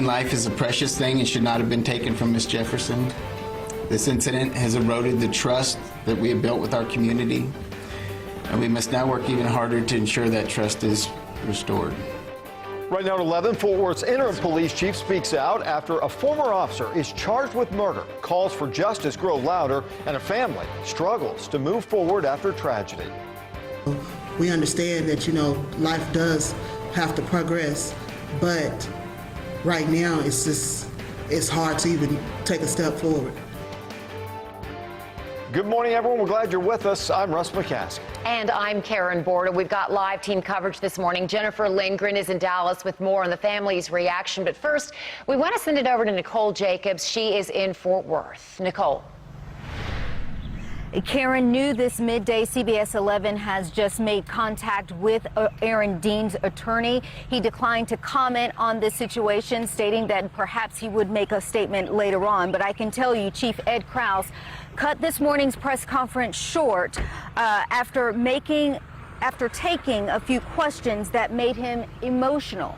human life is a precious thing and should not have been taken from Miss Jefferson. This incident has eroded the trust that we have built with our community, and we must now work even harder to ensure that trust is restored. Right now at 11, Fort Worth's interim police chief speaks out after a former officer is charged with murder. Calls for justice grow louder, and a family struggles to move forward after tragedy. We understand that, life does have to progress, but right now it's hard to even take a step forward. Good morning, everyone. We're glad you're with us. I'm Russ McCaskey. And I'm Karen Borda. We've got live team coverage this morning. Jennifer Lindgren is in Dallas with more on the family's reaction. But first, we want to send it over to Nicole Jacobs. She is in Fort Worth. Nicole. Karen, new this midday, CBS 11 has just made contact with Aaron Dean's attorney. He declined to comment on this situation, stating that perhaps he would make a statement later on. But I can tell you, Chief Ed Kraus cut this morning's press conference short after taking a few questions that made him emotional.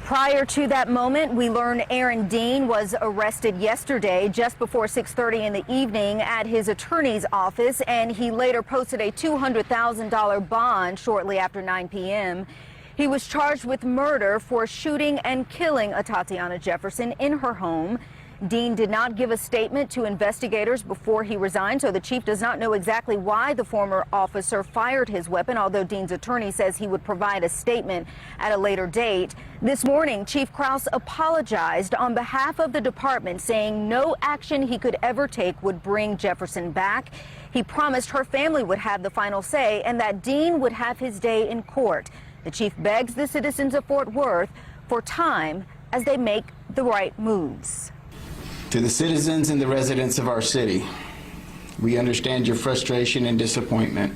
Prior to that moment, we learned Aaron Dean was arrested yesterday just before 6:30 in the evening at his attorney's office, and he later posted a $200,000 bond shortly after 9 p.m. He was charged with murder for shooting and killing Atatiana Jefferson in her home. Dean did not give a statement to investigators before he resigned, so the chief does not know exactly why the former officer fired his weapon, although Dean's attorney says he would provide a statement at a later date. This morning, Chief Kraus apologized on behalf of the department, saying no action he could ever take would bring Jefferson back. He promised her family would have the final say and that Dean would have his day in court. The chief begs the citizens of Fort Worth for time as they make the right moves. To the citizens and the residents of our city, we understand your frustration and disappointment.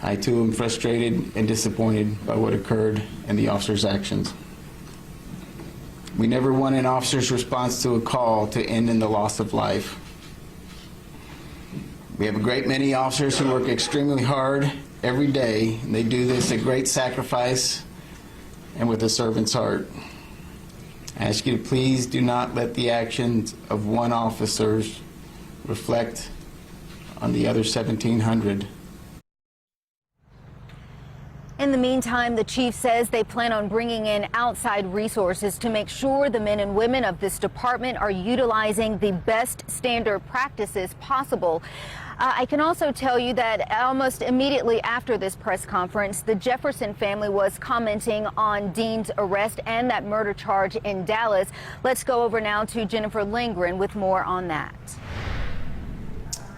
I too am frustrated and disappointed by what occurred and the officer's actions. We never want an officer's response to a call to end in the loss of life. We have a great many officers who work extremely hard every day, and they do this at great sacrifice and with a servant's heart. I ask you to please do not let the actions of one officer reflect on the other 1,700. In the meantime, the chief says they plan on bringing in outside resources to make sure the men and women of this department are utilizing the best standard practices possible. I can also tell you that almost immediately after this press conference, the Jefferson family was commenting on Dean's arrest and that murder charge in Dallas. Let's go over now to Jennifer Lindgren with more on that.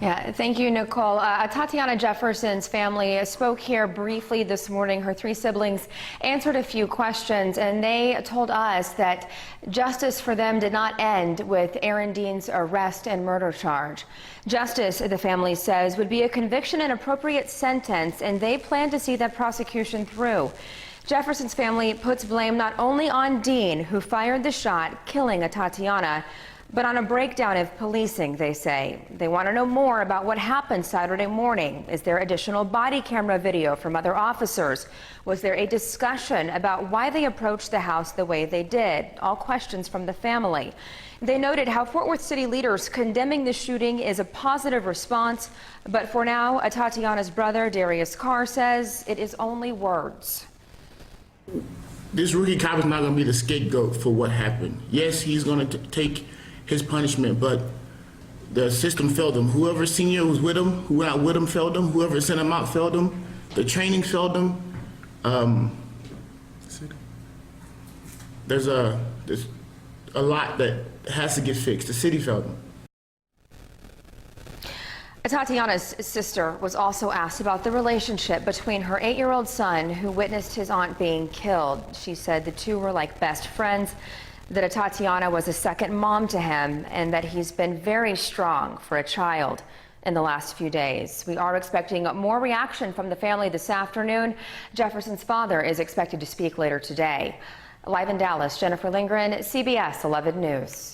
Yeah, thank you, Nicole. Atatiana Jefferson's family spoke here briefly this morning. Her three siblings answered a few questions, and they told us that justice for them did not end with Aaron Dean's arrest and murder charge. Justice, the family says, would be a conviction and appropriate sentence, and they plan to see that prosecution through. Jefferson's family puts blame not only on Dean, who fired the shot, killing Atatiana, but on a breakdown of policing, they say. They want to know more about what happened Saturday morning. Is there additional body camera video from other officers? Was there a discussion about why they approached the house the way they did? All questions from the family. They noted how Fort Worth city leaders condemning the shooting is a positive response, but for now, Atatiana's brother, Darius Carr, says it is only words. This rookie cop is not going to be the scapegoat for what happened. Yes, he's going to take his punishment, but the system failed him. Whoever senior was with him, who went out with him, failed him. Whoever sent him out failed him. The training failed him. There's a lot that has to get fixed. The city failed him. Atatiana's sister was also asked about the relationship between her 8-year-old son, who witnessed his aunt being killed. She said the two were like best friends, that Atatiana was a second mom to him, and that he's been very strong for a child in the last few days. We are expecting more reaction from the family this afternoon. Jefferson's father is expected to speak later today. Live in Dallas, Jennifer Lindgren, CBS 11 News.